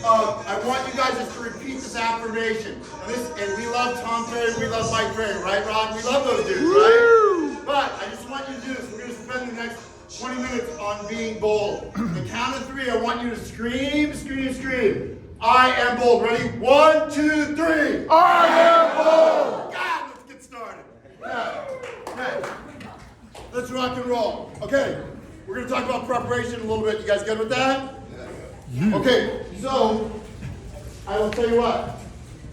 I want you guys just to repeat this affirmation. And we love Tom Ferry, we love Mike Ferry, right, Ron? We love those dudes, right? But I just want you to do this. We're going to spend the next 20 minutes on being bold. The count of 3, I want you to scream, scream, scream. I am bold. Ready? 1, 2, 3. I am bold. God, let's get started. Okay. Let's rock and roll. Okay. We're going to talk about preparation a little bit. You guys good with that? Okay, so I will tell you what.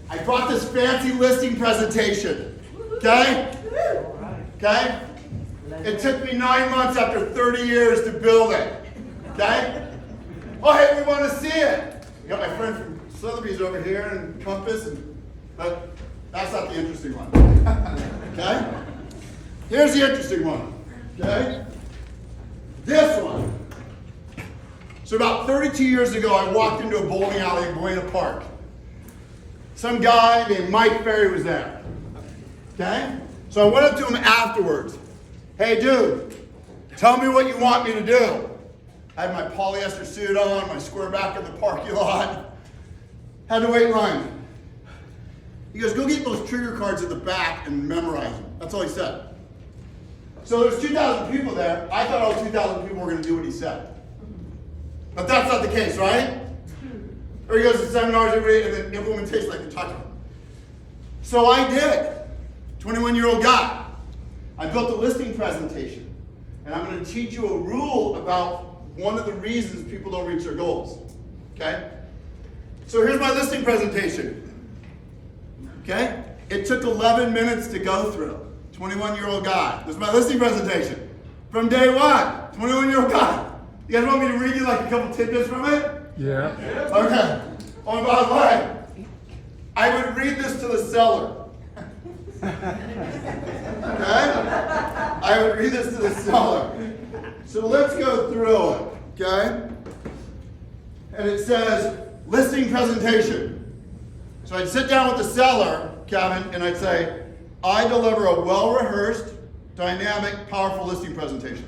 I brought this fancy listing presentation. Okay? Okay? It took me 9 months after 30 years to build it. Okay? Oh, hey, we want to see it. You got my friend from Sotheby's over here and Compass, but that's not the interesting one. Okay? Here's the interesting one. Okay? This one. So about 32 years ago, I walked into a bowling alley in Buena Park. Some guy named Mike Ferry was there. Okay? So I went up to him afterwards. Hey, dude, tell me what you want me to do. I had my polyester suit on, my square back in the parking lot. Had to wait in line. He goes, go get those trigger cards at the back and memorize them. That's all he said. So there's 2,000 people there. I thought all 2,000 people were going to do what he said. But that's not the case, right? Or he goes to seminars every day and then implementation like the touch. So I did. 21-year-old guy. I built a listing presentation. And I'm going to teach you a rule about one of the reasons people don't reach their goals. Okay? So here's my listing presentation. Okay? It took 11 minutes to go through. 21-year-old guy. This is my listing presentation. From day one. 21-year-old guy. You guys want me to read you like a couple tidbits from it? Yeah. Okay. Oh, and by the way, I would read this to the seller. Okay? I would read this to the seller. So let's go through it. Okay? And it says, listing presentation. So I'd sit down with the seller, Kevin, and I'd say, I deliver a well-rehearsed, dynamic, powerful listing presentation.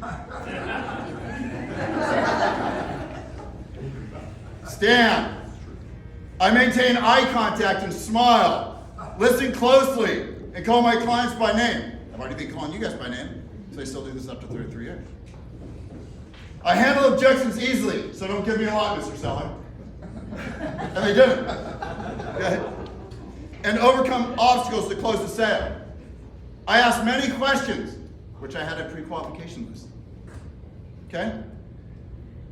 Stan, I maintain eye contact and smile, listen closely, and call my clients by name. I've already been calling you guys by name, so I still do this after 33 years. I handle objections easily, so don't give me a lot, Mr. Seller. And they didn't. Okay? And overcome obstacles to close the sale. I ask many questions, which I had a pre-qualification list. Okay?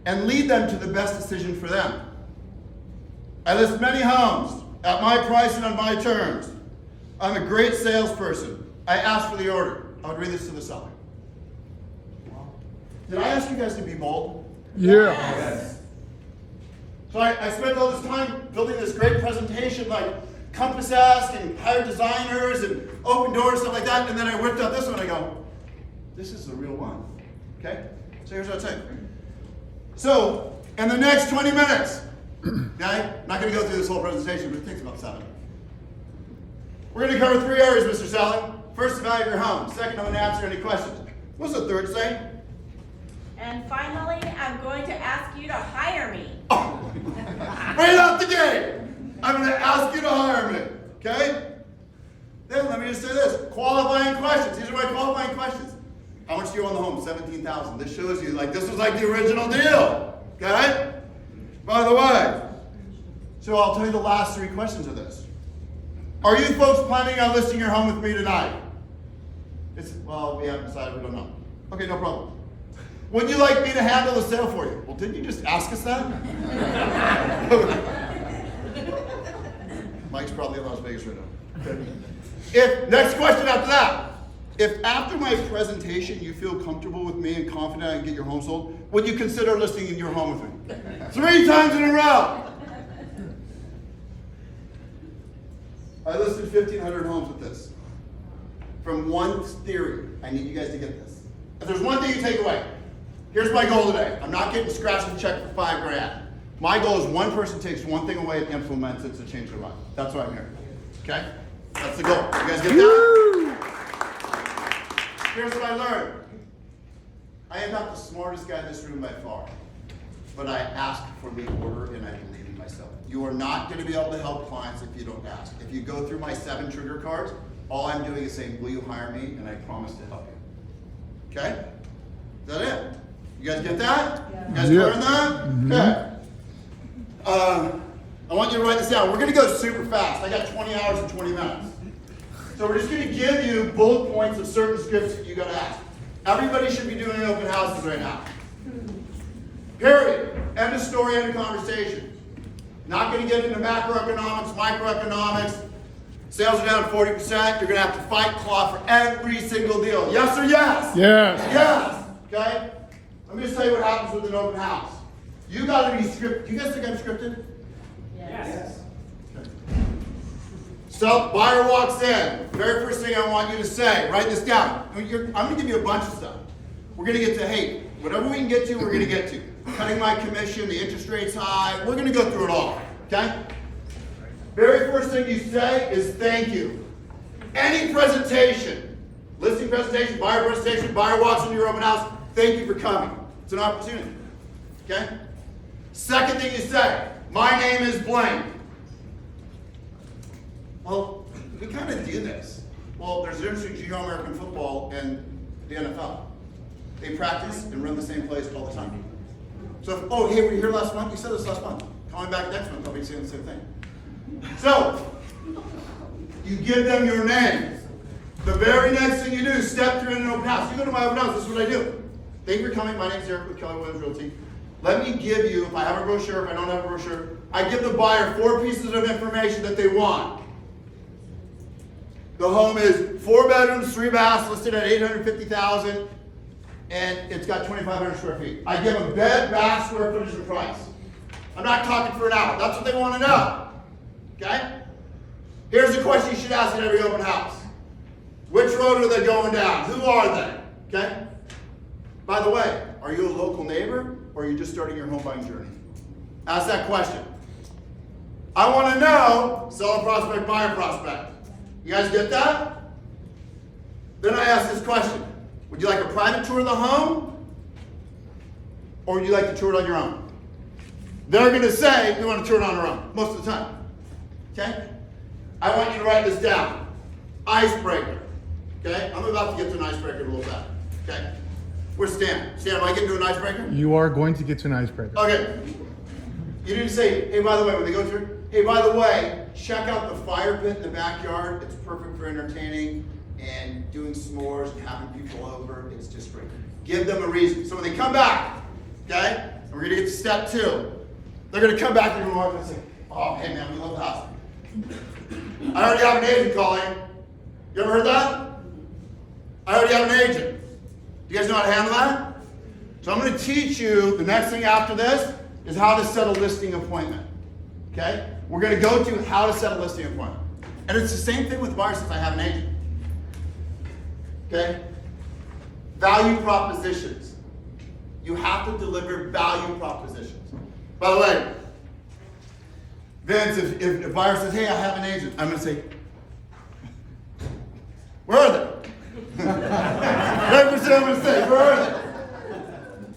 And lead them to the best decision for them. I list many homes at my price and on my terms. I'm a great salesperson. I ask for the order. I would read this to the seller. Did I ask you guys to be bold? Yeah. Yes. So I spent all this time building this great presentation like Compass-esque and hired designers and open doors, stuff like that, and then I whipped out this one and I go, this is the real one. Okay? So here's what I'd say. So, in the next 20 minutes, okay, not going to go through this whole presentation, but it takes about 7. We're going to cover 3 areas, Mr. Sally. First, evaluate your home. Second, I'm going to answer any questions. What's the third say? And finally, I'm going to ask you to hire me. Oh. Right out the gate! I'm going to ask you to hire me. Okay? Then let me just say this. Qualifying questions. These are my qualifying questions. How much do you own the home? $17,000. This shows you, like, this was like the original deal. Okay? By the way, so I'll tell you the last 3 questions of this. Are you folks planning on listing your home with me tonight? Well, we haven't decided. We don't know. Okay, no problem. Would you like me to handle the sale for you? Well, didn't you just ask us that? Mike's probably in Las Vegas right now. If, next question after that. If after my presentation you feel comfortable with me and confident I can get your home sold, would you consider listing in your home with me? 3 times in a row. I listed 1,500 homes with this. From one theory, I need you guys to get this. If there's one thing you take away, here's my goal today. I'm not getting scratched and check for $5 grand. My goal is one person takes one thing away and implements it to change their life. That's why I'm here. Okay? That's the goal. You guys get that? Here's what I learned. I am not the smartest guy in this room by far, but I ask for the order and I believe in myself. You are not going to be able to help clients if you don't ask. If you go through my 7 trigger cards, all I'm doing is saying, will you hire me? And I promise to help you. Okay? Is that it? You guys get that? Yeah. You guys learn that? Mm-hmm. Okay. I want you to write this down. We're going to go super fast. I got 20 hours and 20 minutes. So we're just going to give you bullet points of certain scripts that you got to ask. Everybody should be doing open houses right now. Period. End of story, end of conversation. Not going to get into macroeconomics, microeconomics. Sales are down 40%. You're going to have to fight, claw for every single deal. Yes or yes? Yes. Yes. Okay? Let me just tell you what happens with an open house. You got to be scripted. Do you guys think I'm scripted? Yes. So, buyer walks in. Very first thing I want you to say, write this down. I'm going to give you a bunch of stuff. We're going to get to, hey, whatever we can get to, we're going to get to. Cutting my commission, the interest rate's high. We're going to go through it all. Okay? Very first thing you say is thank you. Any presentation, listing presentation, buyer walks into your open house, thank you for coming. It's an opportunity. Okay? Second thing you say, my name is blank. Well, we kind of do this. Well, there's a difference between junior American football and the NFL. They practice and run the same plays all the time. So, if, oh, hey, were you here last month? You said this last month. Coming back next month, I'll be saying the same thing. So, you give them your name. The very next thing you do is step through in an open house. You go to my open house, this is what I do. Thank you for coming. My name is Eric with Keller Realty. Let me give you, if I have a brochure, if I don't have a brochure, I give the buyer 4 pieces of information that they want. The home is 4 bedrooms, 3 baths, listed at $850,000, and it's got 2,500 square feet. I give them bed, bath, square footage, and price. I'm not talking for an hour. That's what they want to know. Okay? Here's the question you should ask at every open house. Which road are they going down? Who are they? Okay? By the way, are you a local neighbor or are you just starting your home buying journey? Ask that question. I want to know seller prospect, buyer prospect. You guys get that? Then I ask this question. Would you like a private tour of the home or would you like to tour it on your own? They're going to say we want to tour it on our own most of the time. Okay? I want you to write this down. Icebreaker. Okay? I'm about to get to an icebreaker in a little bit. Okay? Where's Stan? Stan, am I getting to an icebreaker? You are going to get to an icebreaker. Okay. You didn't say, hey, by the way, when they go through, hey, by the way, check out the fire pit in the backyard. It's perfect for entertaining and doing s'mores and having people over. It's just great. Give them a reason. So when they come back, okay, and we're going to get to step 2, they're going to come back and remark and say, oh, hey, man, we love the house. I already have an agent calling. You ever heard that? I already have an agent. Do you guys know how to handle that? So I'm going to teach you, the next thing after this is how to set a listing appointment. Okay? We're going to go to how to set a listing appointment. And it's the same thing with buyers since I have an agent. Okay? Value propositions. You have to deliver value propositions. By the way, Vince, if a buyer says, hey, I have an agent, I'm going to say, where are they? That's what I'm going to say, where are they?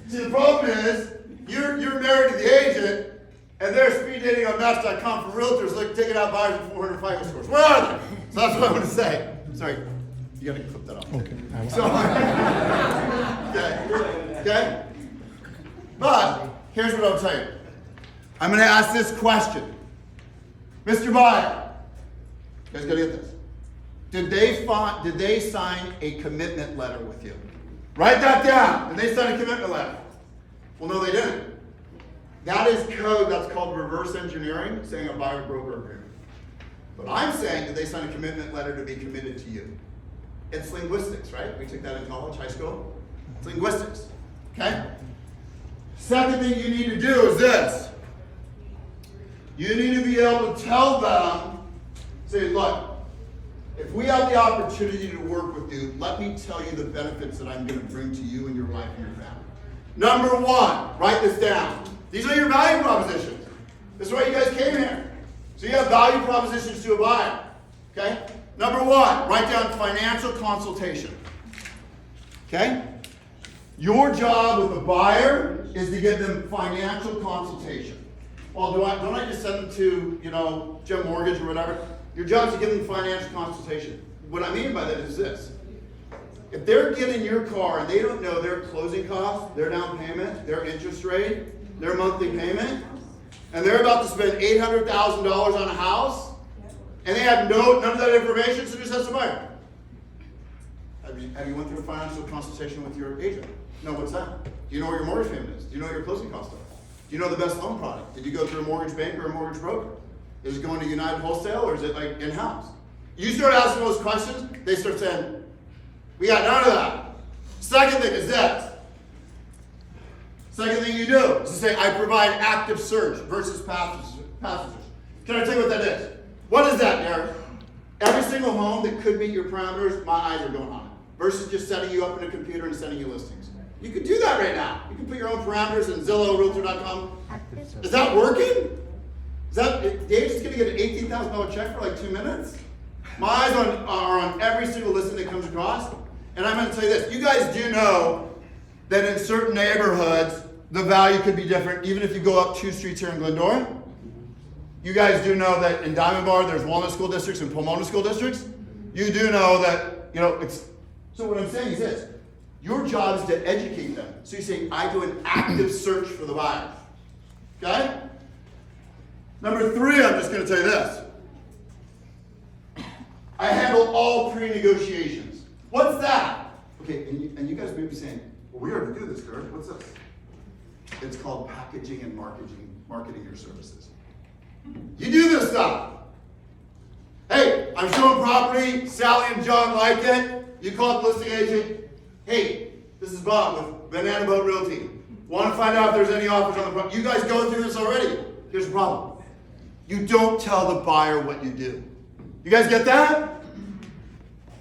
See, the problem is, you're married to the agent, and they're speed dating on Match.com for realtors, like taking out buyers with 400 FICO scores. Where are they? So that's what I'm going to say. Sorry, you got to clip that off. Okay. So, okay? But, here's what I'll tell you. I'm going to ask this question. Mr. Buyer, you guys got to get this. Did they sign a commitment letter with you? Write that down. Did they sign a commitment letter? Well, no, they didn't. That is code that's called reverse engineering, saying a buyer-broker agreement. But I'm saying that they sign a commitment letter to be committed to you. It's linguistics, right? We took that in college, high school. It's linguistics, okay? Second thing you need to do is this. You need to be able to tell them, say, look, if we have the opportunity to work with you, let me tell you the benefits that I'm going to bring to you and your life and your family. Number one, write this down. These are your value propositions. This is why you guys came here. So you have value propositions to a buyer. Okay? Number one, write down financial consultation. Okay? Your job with the buyer is to give them financial consultation. Well, don't I just send them to, Gem Mortgage or whatever? Your job is to give them financial consultation. What I mean by that is this. If they're getting your car and they don't know their closing costs, their down payment, their interest rate, their monthly payment, and they're about to spend $800,000 on a house, and they have none of that information, so just ask the buyer. Have you went through a financial consultation with your agent? No, what's that? Do you know what your mortgage payment is? Do you know what your closing costs are? Do you know the best loan product? Did you go through a mortgage bank or a mortgage broker? Is it going to United Wholesale or is it like in-house? You start asking those questions, they start saying, we got none of that. Second thing is this. Second thing you do is to say, I provide active search versus passive search. Can I tell you what that is? What is that, Derek? Every single home that could meet your parameters, my eyes are going on it. Versus just setting you up in a computer and sending you listings. You can do that right now. You can put your own parameters in Zillow, Realtor.com. Is that working? Dave's just gonna get an $18,000 check for like 2 minutes? My eyes are on every single listing that comes across. And I'm gonna tell you this, you guys do know that in certain neighborhoods, the value could be different, even if you go up 2 streets here in Glendora. You guys do know that in Diamond Bar, there's Walnut School Districts and Pomona School Districts. You do know that, so what I'm saying is this, your job is to educate them. So you say, I do an active search for the buyers. Okay? Number 3, I'm just gonna tell you this. I handle all pre-negotiations. What's that? Okay, and you guys may be saying, well, we already do this, Kurt. What's this? It's called packaging and marketing your services. You do this stuff. Hey, I'm showing property. Sally and John like it. You call the listing agent. Hey, this is Bob with Banana Boat Realty. Want to find out if there's any offers on the property? You guys go through this already. Here's the problem. You don't tell the buyer what you do. You guys get that?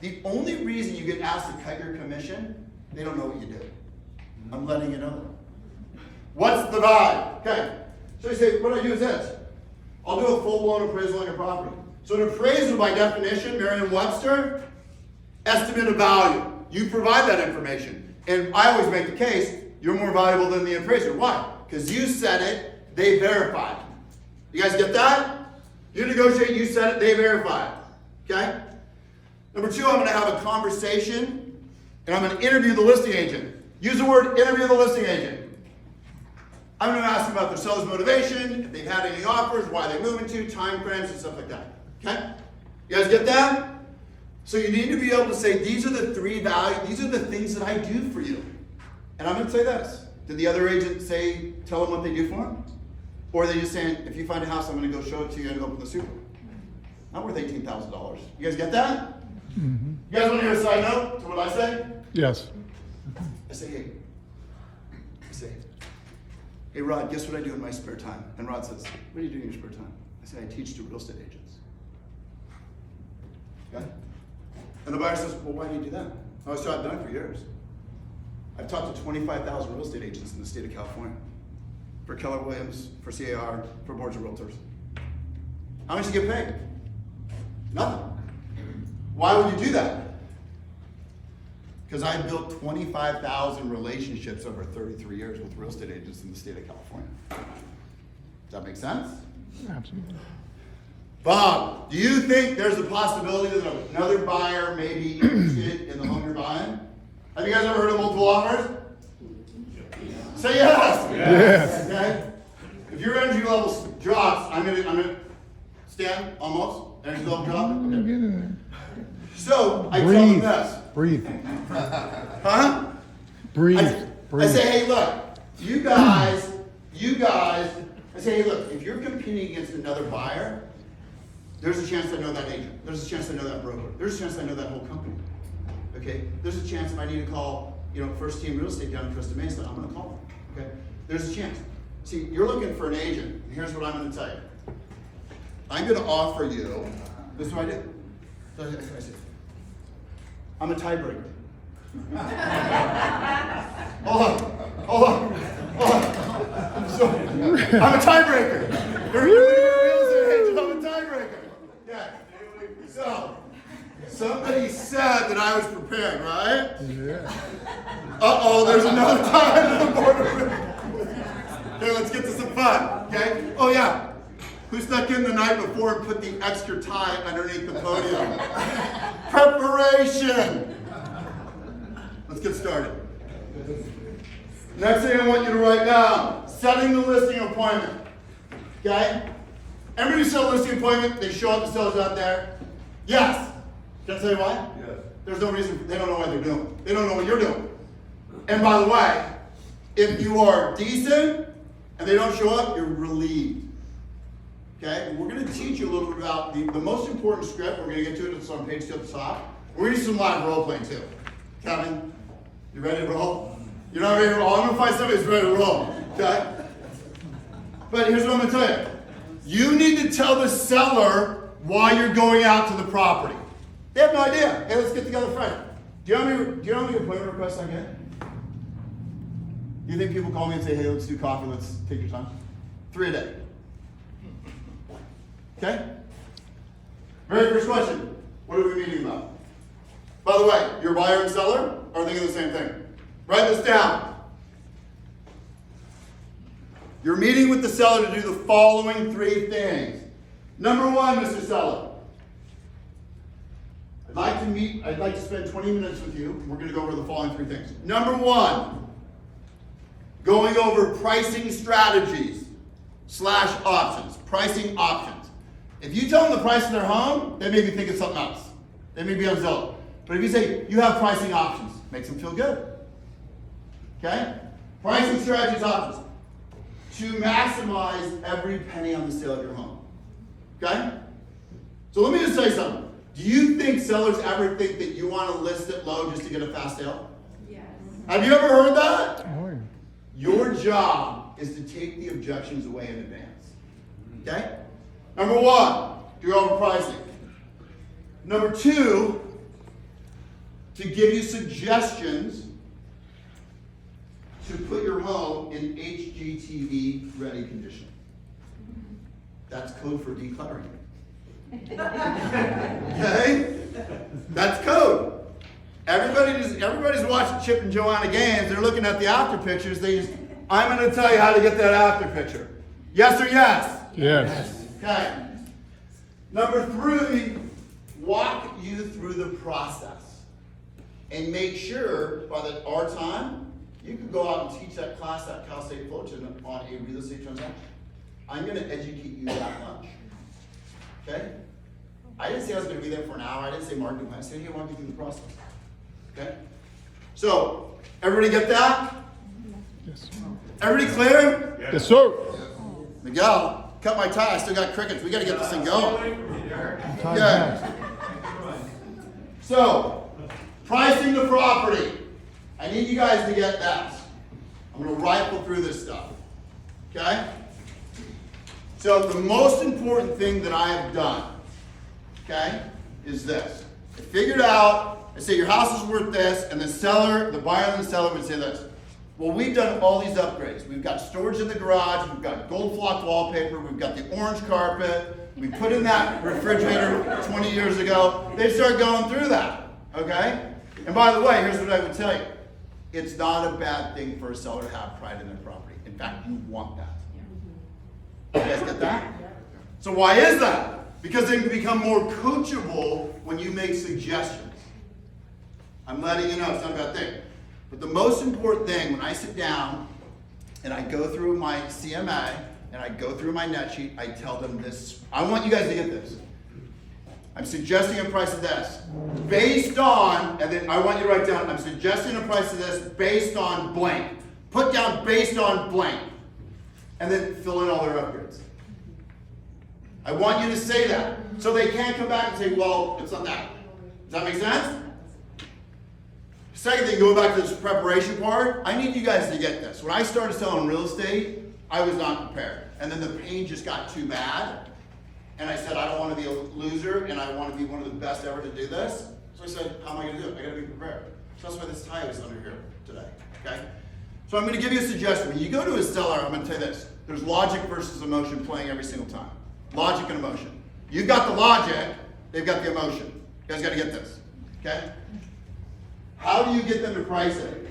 The only reason you get asked to cut your commission, they don't know what you do. I'm letting you know that. What's the vibe? Okay. So you say, what I do is this. I'll do a full-blown appraisal on your property. So an appraisal, by definition, Merriam-Webster, estimate of value. You provide that information. And I always make the case, you're more valuable than the appraiser. Why? Because you said it, they verified. You guys get that? You negotiate, you said it, they verified. Okay? Number 2, I'm going to have a conversation, and I'm going to interview the listing agent. Use the word interview the listing agent. I'm going to ask them about their seller's motivation, if they've had any offers, why they're moving to, time frames, and stuff like that. Okay? You guys get that? So you need to be able to say, these are the 3 values, these are the things that I do for you. And I'm going to say this. Did the other agent tell them what they do for them? Or are they just saying, if you find a house, I'm going to go show it to you and open the super? Not worth $18,000. You guys get that? Mm-hmm. You guys want to hear a side note to what I say? Yes. I say, hey Rod, guess what I do in my spare time? And Rod says, what do you do in your spare time? I say, I teach to real estate agents. Okay? And the buyer says, well, why do you do that? I've done it for years. I've talked to 25,000 real estate agents in the state of California. For Keller Williams, for CAR, for boards of realtors. How much do you get paid? Nothing. Why would you do that? Because I built 25,000 relationships over 33 years with real estate agents in the state of California. Does that make sense? Absolutely. Bob, do you think there's a possibility that another buyer may be interested in the home you're buying? Have you guys ever heard of multiple offers? Say yes. Yes. Okay. If your energy level drops, I'm gonna stand almost. Energy level drop. Okay. So I tell them this. Breathe. Huh? Breathe. I say, hey, look, you guys. I say, hey, look, if you're competing against another buyer, There's a chance I know that agent. There's a chance I know that broker. There's a chance I know that whole company. Okay? There's a chance if I need to call, First Team Real Estate down in Costa Mesa, I'm going to call them. Okay? There's a chance. See, you're looking for an agent, and here's what I'm going to tell you. I'm going to offer you, this is what I do. I'm a tiebreaker. Hold on. I'm a tiebreaker. You're a real estate agent, I'm a tiebreaker. Yeah. So, somebody said that I was prepared, right? Yeah. Uh-oh, there's another tie on the board. Okay, let's get to some fun, okay? Oh yeah, who snuck in the night before and put the extra tie underneath the podium? Preparation! Let's get started. Next thing I want you to write down, setting the listing appointment, okay? Everybody set a listing appointment, they show up, the seller's out there. Yes. Can I tell you why? Yes. There's no reason, they don't know what they're doing. They don't know what you're doing. And by the way, if you are decent and they don't show up, you're relieved. Okay? And we're going to teach you a little bit about the most important script. We're going to get to it. It's on page 2 at the top. We're going to do some live role playing too. Kevin, you ready to roll? You're not ready to roll? I'm going to find somebody who's ready to roll. Okay? But here's what I'm going to tell you. You need to tell the seller why you're going out to the property. They have no idea. Hey, let's get together Friday. Do you know how many appointment requests I get? Do you think people call me and say, hey, let's do coffee, let's take your time? 3 a day. Okay? Very first question. What are we meeting about? By the way, your buyer and seller are thinking the same thing. Write this down. You're meeting with the seller to do the following 3 things. Number 1, Mr. Seller. I'd like to spend 20 minutes with you. We're going to go over the following 3 things. Number 1, going over pricing strategies / options. Pricing options. If you tell them the price of their home, they may be thinking something else. They may be on Zillow. But if you say, you have pricing options, makes them feel good. Okay? Pricing strategies options. To maximize every penny on the sale of your home. Okay? So let me just say something. Do you think sellers ever think that you want to list it low just to get a fast sale? Yes. Have you ever heard that? Oh, yeah. Your job is to take the objections away in advance. Okay? Number 1, do over pricing. Number 2, to give you suggestions to put your home in HGTV ready condition. That's code for decluttering. Okay? That's code. Everybody's watching Chip and Joanna games. They're looking at the after pictures. I'm going to tell you how to get that after picture. Yes or yes? Yes. Okay. Number 3, walk you through the process. And make sure by our time, you can go out and teach that class at Cal State Fullerton on a real estate transaction. I'm going to educate you that much. Okay? I didn't say I was going to be there for an hour. I didn't say marketing plan. I said, hey, walk you through the process. Okay? So, everybody get that? Yes. Everybody clear? Yes, sir. Miguel, cut my tie. I still got crickets. We got to get this thing going. Time Yeah. passed. So, pricing the property. I need you guys to get that. I'm going to rifle through this stuff. Okay? So, the most important thing that I have done, okay, is this. I figured out, I say your house is worth this, and the buyer and the seller would say this. Well, we've done all these upgrades. We've got storage in the garage, we've got gold flocked wallpaper, we've got the orange carpet, we put in that refrigerator 20 years ago. They start going through that, okay? And by the way, here's what I would tell you. It's not a bad thing for a seller to have pride in their property. In fact, you want that. You guys get that? So why is that? Because they can become more coachable when you make suggestions. I'm letting you know it's not a bad thing. But the most important thing, when I sit down and I go through my CMA and I go through my net sheet, I tell them this. I want you guys to get this. I'm suggesting a price of this based on, and then I want you to write down, I'm suggesting a price of this based on blank. Put down based on blank. And then fill in all their upgrades. I want you to say that. So they can't come back and say, well, it's not that. Does that make sense? Second thing, going back to this preparation part, I need you guys to get this. When I started selling real estate, I was not prepared. And then the pain just got too bad. And I said, I don't want to be a loser, and I want to be one of the best ever to do this. So I said, how am I going to do it? I got to be prepared. So that's why this tie was under here today, okay? So I'm going to give you a suggestion. When you go to a seller, I'm going to tell you this. There's logic versus emotion playing every single time. Logic and emotion. You've got the logic, they've got the emotion. You guys got to get this, okay? How do you get them to price it?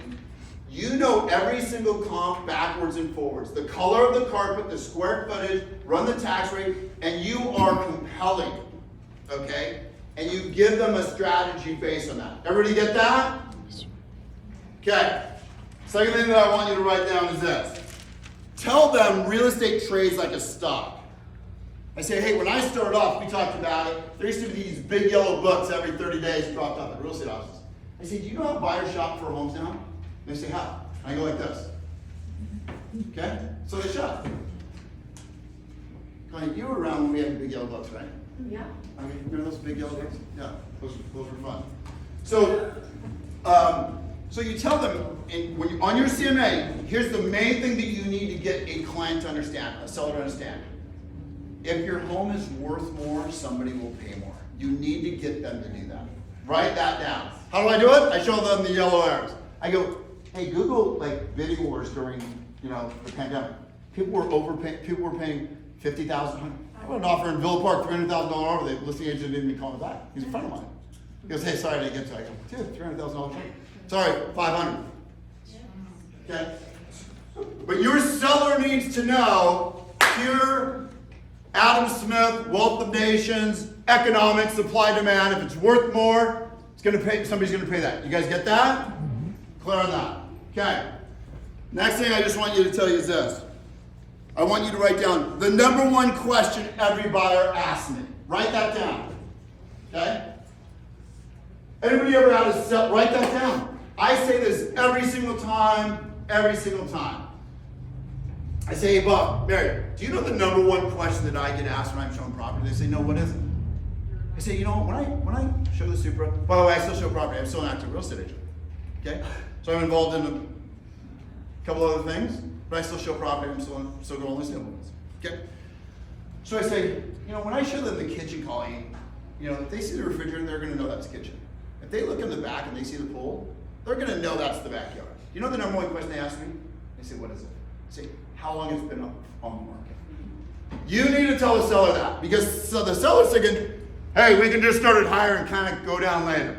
You know every single comp backwards and forwards. The color of the carpet, the square footage, run the tax rate, and you are compelling, okay? And you give them a strategy based on that. Everybody get that? Okay. Second thing that I want you to write down is this. Tell them real estate trades like a stock. I say, hey, when I started off, we talked about it. There used to be these big yellow books every 30 days dropped off at real estate offices. I say, do you know how buyers shop for homes now? They say, how? And I go like this. Okay? So they shop. Like, you were around when we had the big yellow books, right? Yeah. I mean, remember those big yellow books? Yeah, those were fun. So, so you tell them, when you, on your CMA, here's the main thing that you need to get a client to understand, a seller to understand. If your home is worth more, somebody will pay more. You need to get them to do that. Write that down. How do I do it? I show them the yellow arrows. I go, hey, Google like bidding wars during, the pandemic. People were overpaying. People were paying $50,000. I got an offer in Villa Park, $300,000 offer. The listing agent didn't even call me back. He's a friend of mine. He goes, hey, sorry, I didn't get to it. I go, dude, $300,000. Sorry, $500. Okay. But your seller needs to know pure Adam Smith, Wealth of Nations, economics, supply demand. If it's worth more, it's going to pay. Somebody's going to pay that. You guys get that? Clear on that. Okay. Next thing I just want you to tell you is this. I want you to write down the number one question every buyer asks me. Write that down. Okay? Anybody ever had a sell? Write that down. I say this every single time. Every single time. I say, hey, Bob, Mary, do you know the number one question that I get asked when I'm showing property? They say, no, what is it? I say, when I show the Supra, by the way, I still show property. I'm still an active real estate agent. Okay? So I'm involved in a couple other things, but I still show property. I'm still going listing appointments. Okay? So I say, when I show them the kitchen calling, if they see the refrigerator, they're going to know that's the kitchen. If they look in the back and they see the pool, they're going to know that's the backyard. You know the number one question they ask me? They say, what is it? I say, how long it's been on the market? You need to tell the seller that, because the seller's thinking, hey, we can just start it higher and kind of go down later.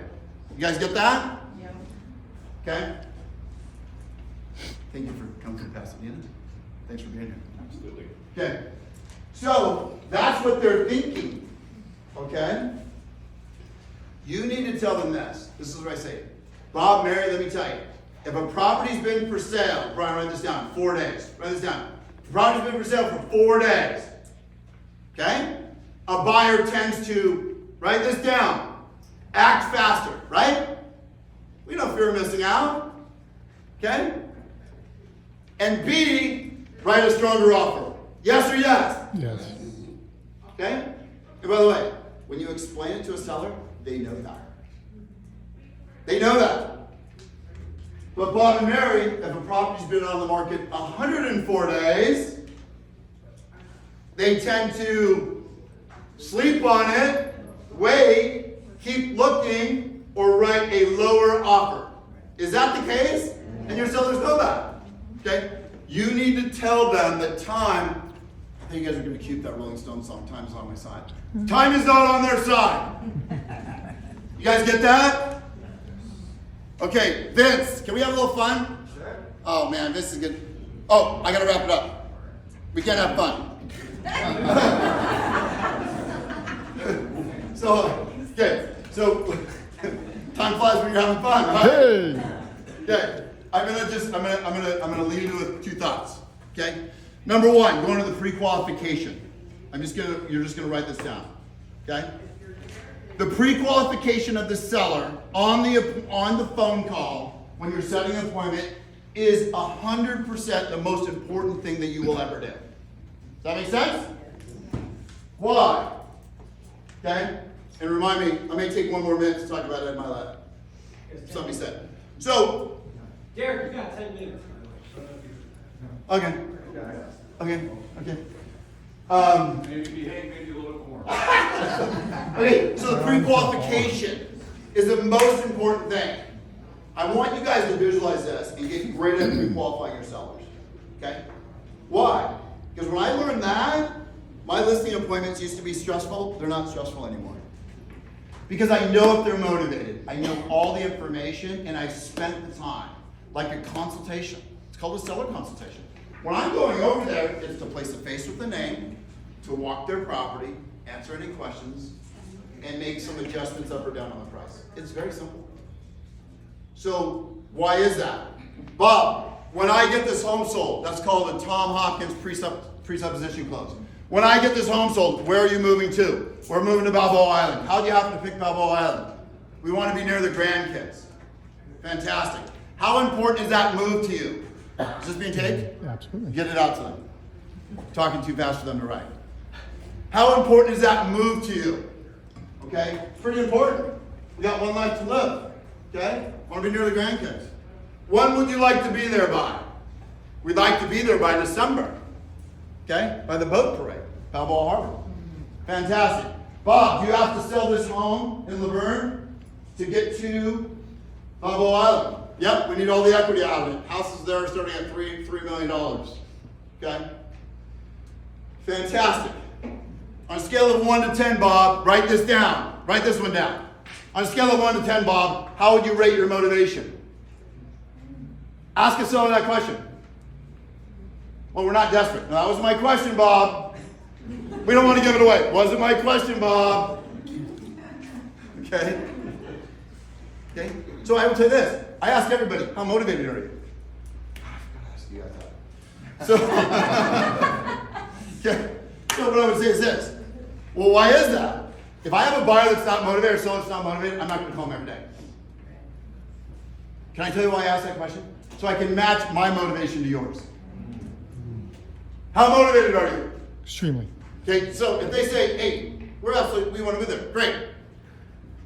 You guys get that? Yeah. Okay? Thank you for coming to Pasadena. Thanks for being here. Absolutely. Okay. So that's what they're thinking. Okay? You need to tell them this. This is what I say. Bob, Mary, let me tell you. If a property's been for sale, Brian, write this down, 4 days. Write this down. If a property's been for sale for 4 days, okay? A buyer tends to, write this down, act faster, right? We don't fear missing out, okay? And B, write a stronger offer. Yes or yes? Yes. Okay? And by the way, when you explain it to a seller, they know that. They know that. But Bob and Mary, if a property's been on the market 104 days, they tend to sleep on it, wait, keep looking, or write a lower offer. Is that the case? And your sellers know that. Okay? You need to tell them that time, I think you guys are going to keep that Rolling Stone song, Time is on my side. Time is not on their side. You guys get that? Okay, Vince, can we have a little fun? Sure. Oh man, this is good. Oh, I gotta wrap it up. We can't have fun. So time flies when you're having fun, right? Hey! Okay, I'm gonna leave you with 2 thoughts. Okay, number 1, going to the pre-qualification. You're just gonna write this down. Okay. The pre-qualification of the seller on the phone call when you're setting an appointment is 100% the most important thing that you will ever do. Does that make sense? Why? Okay? And remind me, I may take one more minute to talk about Ed Milet. Somebody said. So, Derek, you got 10 minutes. okay. Okay, okay. Maybe behave maybe a little bit more. Okay, so the pre-qualification is the most important thing. I want you guys to visualize this and get great at pre-qualifying your sellers. Okay? Why? Because when I learned that, my listing appointments used to be stressful. They're not stressful anymore. Because I know if they're motivated. I know all the information and I spent the time. Like a consultation. It's called a seller consultation. When I'm going over there, it's to place a face with the name, to walk their property, answer any questions, and make some adjustments up or down on the price. It's very simple. So why is that? Bob, when I get this home sold, that's called a Tom Hopkins presupposition close. When I get this home sold, where are you moving to? We're moving to Balboa Island. How do you happen to pick Balboa Island? We want to be near the grandkids. Fantastic. How important is that move to you? Is this being taped? Absolutely. Get it out to them. Talking too fast for them to write. How important is that move to you? Okay? Pretty important. We got one life to live. Okay? Want to be near the grandkids. When would you like to be there by? We'd like to be there by December. Okay? By the boat parade. Balboa Harbor. Fantastic. Bob, do you have to sell this home in Laverne to get to Balboa Island? Yep, we need all the equity out of it. Houses there are starting at $3 million. Okay? Fantastic. On a scale of 1 to 10, Bob, write this down. Write this one down. On a scale of 1 to 10, Bob, how would you rate your motivation? Ask a seller that question. Well, we're not desperate. No, that was my question, Bob. We don't want to give it away. Wasn't my question, Bob. Okay? Okay? So I will tell you this. I ask everybody, how motivated are you? So, okay. So what I would say is this. Well, why is that? If I have a buyer that's not motivated or seller that's not motivated, I'm not going to call them every day. Can I tell you why I asked that question? So I can match my motivation to yours. How motivated are you? Extremely. Okay, so if they say, hey, we want to move there. Great.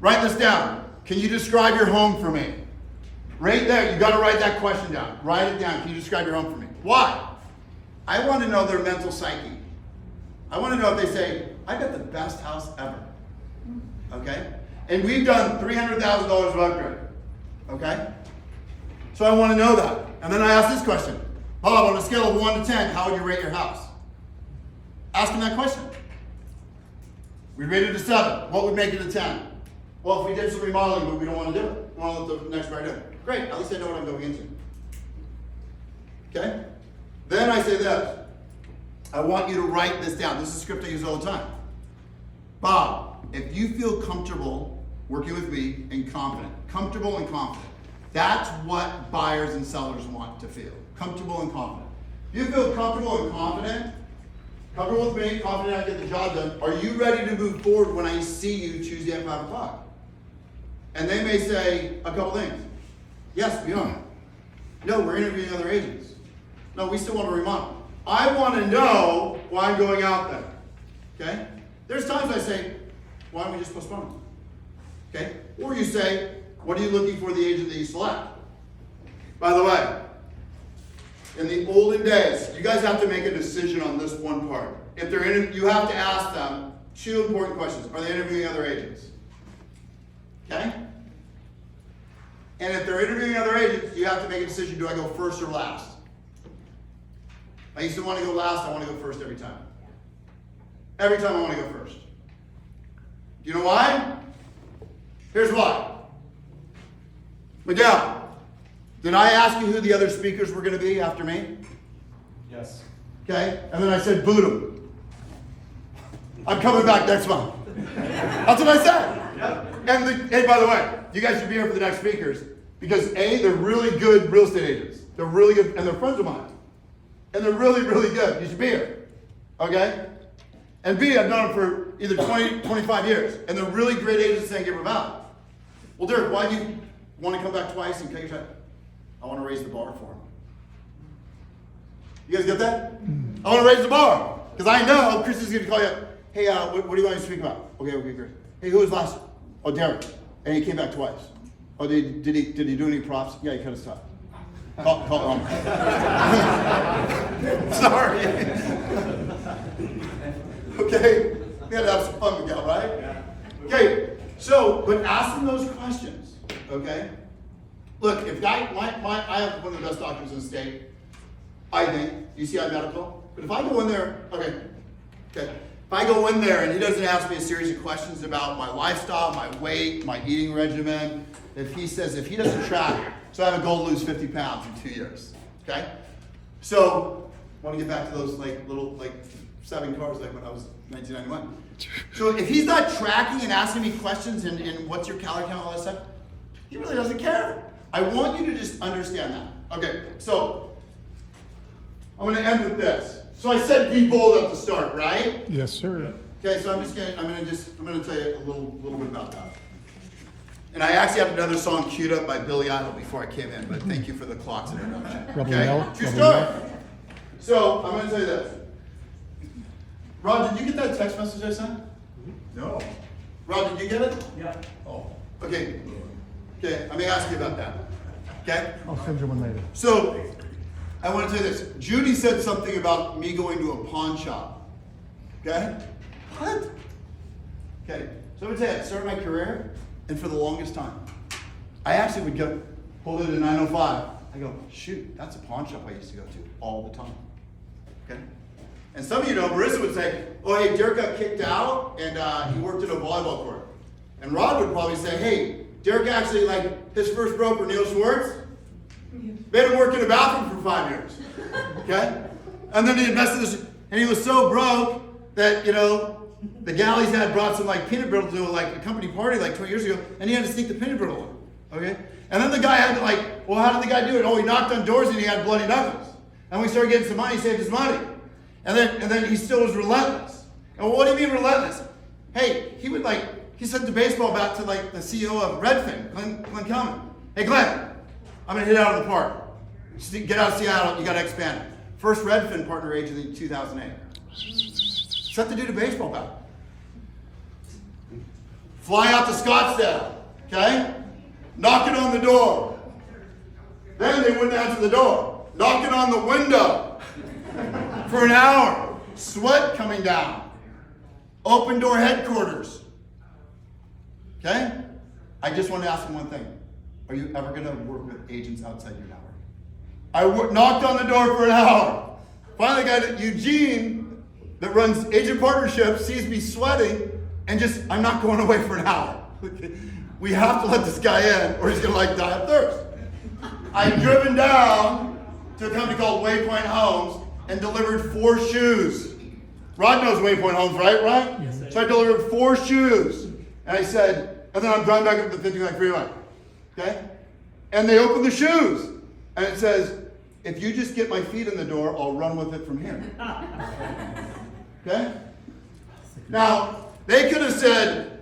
Write this down. Can you describe your home for me? Right there, you got to write that question down. Write it down. Can you describe your home for me? Why? I want to know their mental psyche. I want to know if they say, I got the best house ever. Okay? And we've done $300,000 of upgrade. Okay? So I want to know that. And then I ask this question. Bob, on a scale of 1 to 10, how would you rate your house? Ask them that question. We rated it a 7. What would make it a 10? Well, if we did some remodeling, but we don't want to do it. We want to let the next buyer do it. Great, at least I know what I'm going into. Okay? Then I say this. I want you to write this down. This is a script I use all the time. Bob, if you feel comfortable working with me and confident, comfortable and confident, that's what buyers and sellers want to feel. Comfortable and confident. If you feel comfortable and confident, comfortable with me, confident I get the job done, are you ready to move forward when I see you Tuesday at 5 o'clock? And they may say a couple things. Yes, we are. No, we're interviewing other agents. No, we still want to remodel. I want to know why I'm going out there. Okay? There's times I say, why don't we just postpone it? Okay? Or you say, what are you looking for the agent that you select? By the way, in the olden days, you guys have to make a decision on this one part. If they're in, you have to ask them 2 important questions. Are they interviewing other agents? Okay? And if they're interviewing other agents, you have to make a decision, do I go first or last? I used to want to go last, I want to go first every time. Every time I want to go first. Do you know why? Here's why. Miguel, did I ask you who the other speakers were going to be after me? Yes. Okay, and then I said, boot 'em. I'm coming back next month. That's what I said. Yep. And hey, by the way, you guys should be here for the next speakers because A, they're really good real estate agents. They're really good, and they're friends of mine. And they're really, really good. You should be here. Okay? And B, I've known them for either 20, 25 years. And they're really great agents in San Gabriel Valley. Well, Derek, why do you want to come back twice and cut your time? I want to raise the bar for them. You guys get that? I want to raise the bar. Because I know Chris is going to call you up. hey, what do you want to speak about? Okay, great. Hey, who was last? Oh, Derek. And he came back twice. Oh, did he do any props? Yeah, he cut his tie. Call him. Sorry. Okay, we had to have some fun, Miguel, right? Yeah. Okay, so, but ask them those questions, okay? Look, if I have one of the best doctors in the state, I think, UCI Medical, but if I go in there, okay, if I go in there and he doesn't ask me a series of questions about my lifestyle, my weight, my eating regimen, if he doesn't track, so I have a goal to lose 50 pounds in 2 years, okay? So, I want to get back to those little 7 cars like when I was 1991. So if he's not tracking and asking me questions and what's your calorie count, all that stuff, he really doesn't care. I want you to just understand that. Okay, so I'm going to end with this. So I said be bold at the start, right? Yes, sir. Okay, so I'm going to tell you a little bit about that. And I actually have another song queued up by Billy Idol before I came in, but thank you for the clocks introduction. Rubber Okay, Yell, true Rubber story. Yell. So I'm going to tell you this. Rod, did you get that text message I sent? No. Rod, did you get it? Yeah. Oh. Okay. Okay, I may ask you about that. Okay? I'll send you one later. So, I want to tell you this. Judy said something about me going to a pawn shop. Okay? What? Okay, so I'm going to tell you, I started my career, and for the longest time, I actually would go, hold it at 9:05. I go, shoot, that's a pawn shop I used to go to all the time. Okay? And some of you know, Marissa would say, oh, hey, Derek got kicked out, and he worked at a volleyball court. And Rod would probably say, hey, Derek actually, his first broker, Neil Schwartz, made him work in a bathroom for 5 years. Okay? And then he invested this, and he was so broke that, the galleys had brought some peanut brittle to a company party 20 years ago, and he had to sneak the peanut brittle in. Okay? And then the guy had to well, how did the guy do it? Oh, he knocked on doors and he had bloody knuckles. And we started getting some money, he saved his money. And then he still was relentless. And what do you mean relentless? Hey, he sent the baseball bat to the CEO of Redfin, Glenn Kelman. Hey Glenn, I'm gonna hit out of the park. Get out of Seattle, you gotta expand. First Redfin partner agent in 2008. Sent the dude a baseball bat. Fly out to Scottsdale, okay? Knocking on the door. Then they wouldn't answer the door. Knocking on the window for an hour. Sweat coming down. Open door headquarters. Okay? I just want to ask him one thing. Are you ever going to work with agents outside your network? I knocked on the door for an hour. Finally got Eugene, that runs agent partnerships, sees me sweating, and I'm not going away for an hour. We have to let this guy in, or he's going to die of thirst. I've driven down to a company called Waypoint Homes and delivered 4 shoes. Rod knows Waypoint Homes, right? Yes, So I delivered 4 shoes. And I said, and then I'm driving back up the 59 freeway. Okay? And they open the shoes. And it says, if you just get my feet in the door, I'll run with it from here. Okay? Now, they could have said,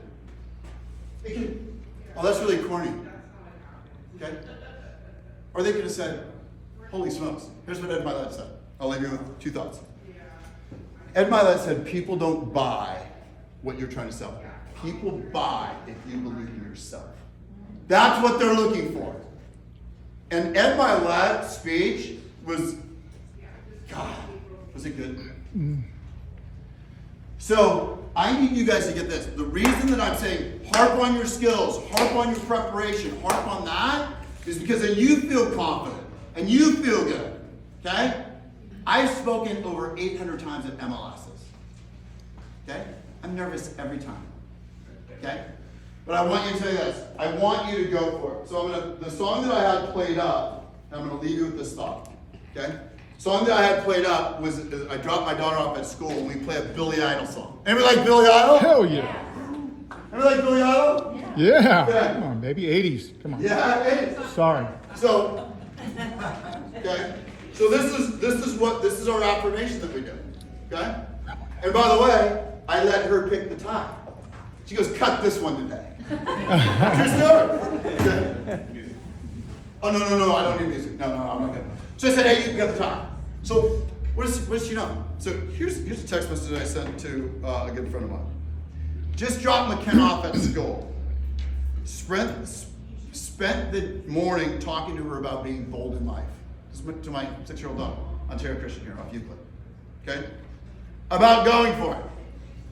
oh, that's really corny. Okay? Or they could have said, holy smokes. Here's what Ed Milet said. I'll leave you with 2 thoughts. Ed Milet said, people don't buy what you're trying to sell. People buy if you believe in yourself. That's what they're looking for. And Ed Milet's speech was, God, was it good? So I need you guys to get this. The reason that I'm saying harp on your skills, harp on your preparation, harp on that, is because then you feel confident and you feel good. Okay? I've spoken over 800 times at MLSs. Okay? I'm nervous every time. Okay? But I want you to say this. I want you to go for it. So the song that I had played up, I'm going to leave you with this thought. Okay? The song that I had played up was, I dropped my daughter off at school and we play a Billy Idol song. Anybody like Billy Idol? Hell yeah. Anybody like Billy Idol? Yeah. Yeah. Come on, baby. 80s. Come on. Yeah, hey. Sorry. So, okay. So this is our affirmation that we do. Okay? And by the way, I let her pick the time. She goes, cut this one today. True story. Okay. Oh, no, I don't need music. No, I'm not good. So I said, hey, you got the time. So what does she know? So here's a text message I sent to a good friend of mine. Just dropped McKenna off at school. Spent the morning talking to her about being bold in life. This is to my 6-year-old daughter, Ontario Christian here off Euclid. Okay? About going for it.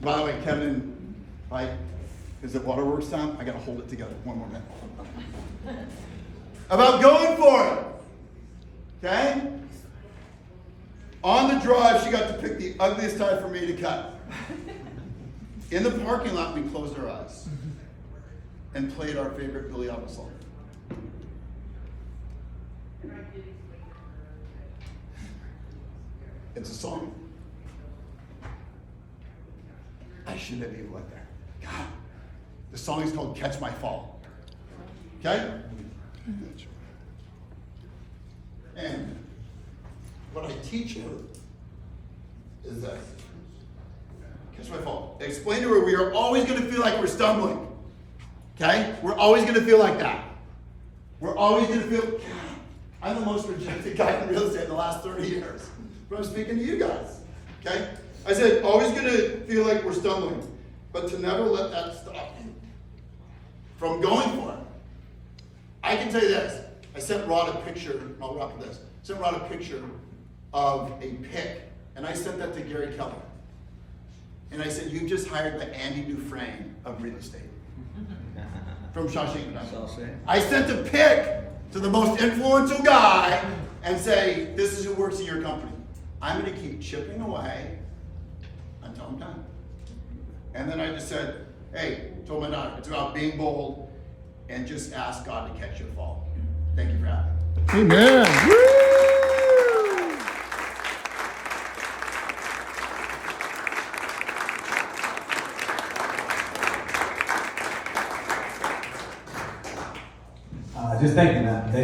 By the way, Kevin, right? Is it waterworks time? I gotta hold it together. One more minute. About going for it. Okay? On the drive, she got to pick the ugliest tie for me to cut. In the parking lot, we closed our eyes and played our favorite Billy Idol song. It's a song. I shouldn't have even went there. God, the song is called Catch My Fall. Okay? And what I teach her is this. Catch my fall. Explain to her we are always going to feel like we're stumbling. Okay? We're always going to feel like that. We're always going to feel, God, I'm the most rejected guy in real estate in the last 30 years. But I'm speaking to you guys. Okay? I said, always going to feel like we're stumbling, but to never let that stop you from going for it. I can tell you this. I sent Rod a picture, I'll wrap with this. I sent Rod a picture of a pic, and I sent that to Gary Keller. And I said, you just hired the Andy Dufresne of real estate. From Shawshank Redemption. I sent a pic to the most influential guy and say, this is who works in your company. I'm going to keep chipping away until I'm done. And then I just said, hey, told my daughter, it's about being bold and just ask God to catch your fall. Thank you for having me. Amen. Woo! Just thank you, man.